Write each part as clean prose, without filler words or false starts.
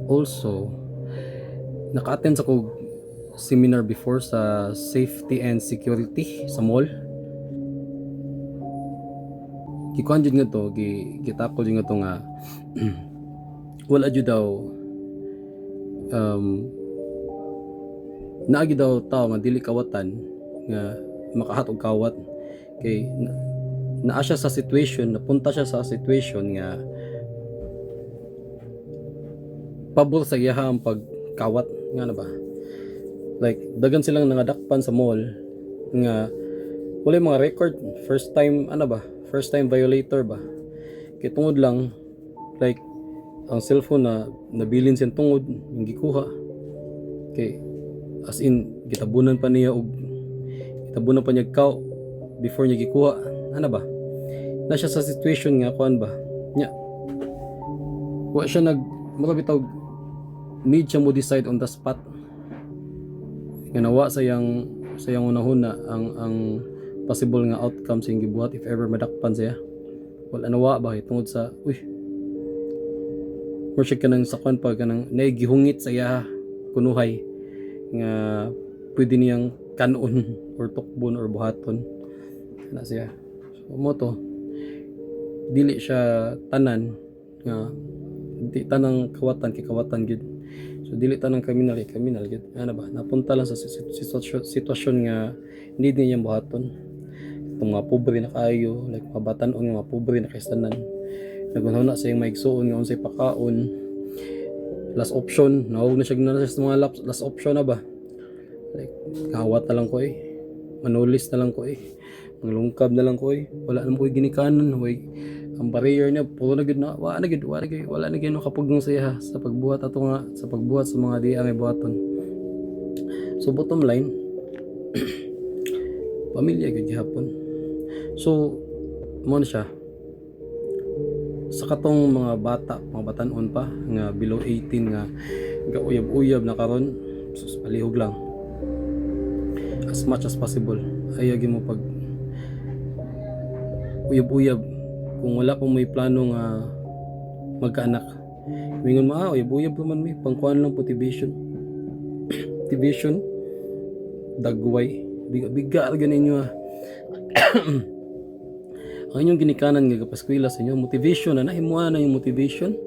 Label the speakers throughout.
Speaker 1: Also, naka-attend ako seminar before sa safety and security sa mall. Gikuhan jud nga to, gitakol jud nga to nga wala jud daw naagi daw tao nga dili kawatan nga makahat og kawat kay naa siya sa situation, napunta siya sa situation nga pabor sa iya ang pagkawat nga na ba, like dagan silang nangadakpan sa mall nga wala mga record, first time first time violator ba, kay tungod lang like ang cellphone na nabilin siyang tungod yung gikuha kay as in gitabunan pa niya kaw before niya gikuha ba, na siya sa situation nga kuan ba nya wa siya bitaw need siya mo decide on the spot nga nawa sayang unahon na ang possible nga outcome sa gibuhat if ever madakpan siya, wala nawa ba tungod sa more siya kanang sakon pa kanang naigihungit sa iya kunuhay nga pwede niyang kanon or tukbon or buhaton na siya. So mo to dili siya tanan nga di tanang kawatan kay kawatan gid, so dili tanang kriminal gid ba, napunta lang sa sitwasyon nga need niya buhaton. Itong mga pobre na kayo, like mga batan-on nga mga pobre na kaistanan, nagunahon na sa yung maigsuon nga unsay pakaon, last option nawag na siya sa mga last option na ba, like kawat na lang ko manulis na lang ko manglungkab na lang ko wala na mo ginikanan ang barrier niya puro na gid na wala na gid nakapugong siya sa pagbuhat sa mga di ang ibuhaton. So bottom line pamilya gid gihapon. So mo na siya sa katong mga batan-on pa nga below 18 nga gauyab-uyab na karon, sus palihog lang as much as possible ayagi mo pag uyab-uyab kung wala pang may plano nga magkaanak, mingon mo uyab-uyab naman may pangkuan lang po TVision dagway biga ganin nyo ang inyong ginikanan nga kapaskwela sa inyo motivation na himuha na yung motivation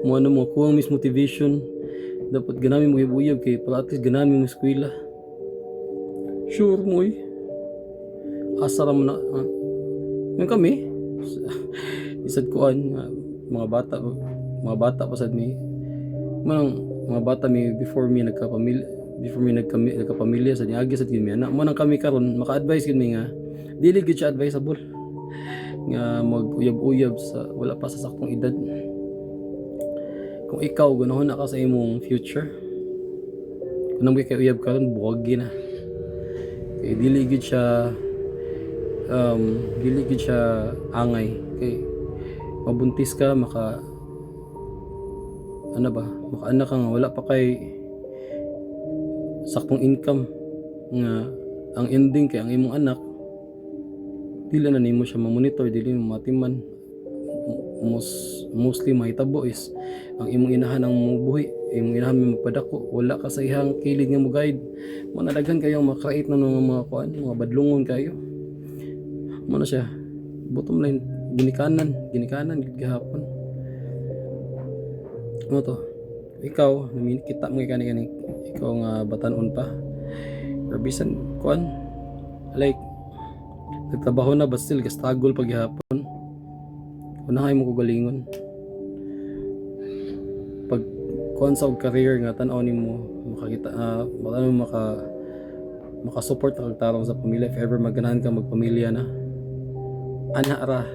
Speaker 1: mo kuha mis motivation dapat ganami mo uyab kay para at least ganami mo eskwela sure mo asara mo na yung kami isad kuan mga bata pa sad mi mga bata mi before mi nagkapamilya sa niagi sa gid mi anak mo nang kami karon maka-advise gid mi nga dili gid siya advisable nga mag-uyab-uyab sa wala pa sa saktong edad. Kung ikaw ganahan na ka sa imong future, kung nang kay uyab karon buwagi na kay dili gid siya angay kay mabuntis ka maka-anak ka nga wala pa kay saktong income nga ang ending kay ang imong anak dili na nimo siya ma-monitor, dili mo matiman, mostly mahitabo is ang imong inahan ang mubuhi, imong inahan may magpadako, wala ka sa ihang kilig nga mo guide, manadagan kayo makrait na mga mga badlungon kayo mo na siya. Bottom line ginikanan gihapon mo to. Ikaw kita mo kani ikaw nga batan-on pa or bisan kuan like nagtrabaho na but still struggle pag gihapon, unahay mo ko galingon pag kuan sa career nga tan-aw nimo makakita maka-support ka tarong sa pamilya if ever maganahan ka magpamilya na ana ra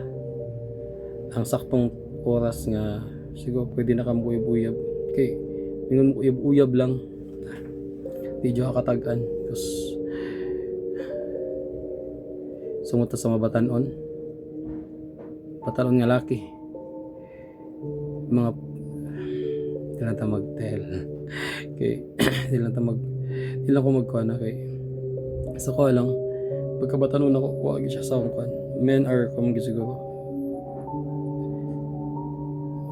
Speaker 1: ang saktong oras nga siguro pwede na kang uyab-uyab kay mingon uyab-uyab lang di jo katag-an because sumunta sa mga batan-on nga laki mga di lang ta mag-tell kay di lang ko magkuha na kay sa ko lang pagkabatanon ako wag siya sa kuan men are siguro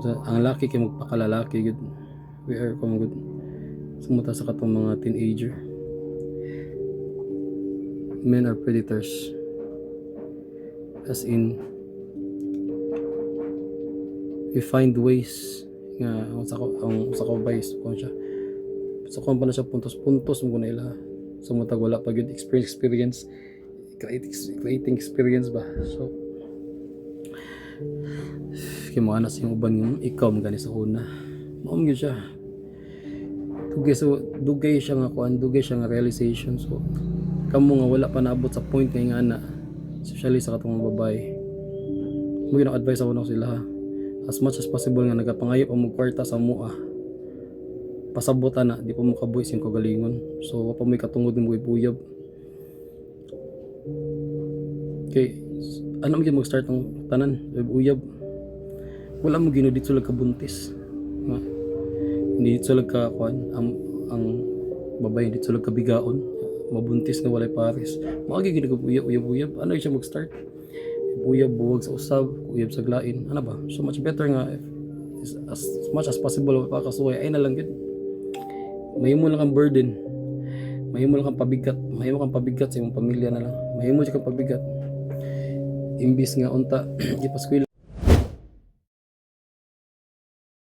Speaker 1: Ang laki kay magpakalalaki gud. We are kung gud sumuta sa katong mga teenager. Men are predators. As in, we find ways nga ang sa ko bias kung siya sa kung pa na siya puntos mo na ila sumutag wala pa good experience creating experience ba. So kimo anas yung uban yung ikaw magani sa una mao gyud siya dugay siya nga kuan, dugay siya nga realization. So kamo nga wala pa naabot sa point nga ana, especially sa katong mga babae, mo gyud advice ako na sila ha. As much as possible nga nagapangayop ang kwarta sa mua, pasabutan na, di pa mo kabuhi sing kagalingon. So wa pa may katungod ng buyab. Okay, ano mo mag-start ng tanan uyab, wala mo gino dito lag kabuntis nga, hindi dito lag ka kuan ang babae dito lag kabigaon mabuntis na walay pares, maagi gid uyab ano siya mag-start uyab buwag sa usab, uyab sa glain, ano ba? So much better nga as much as possible pa kasuway ay na lang gid. Mahimo lang kang burden, mahimo lang kang pabigat sa imong pamilya na lang, mahimo kang pabigat imbis nga unta ipaskwela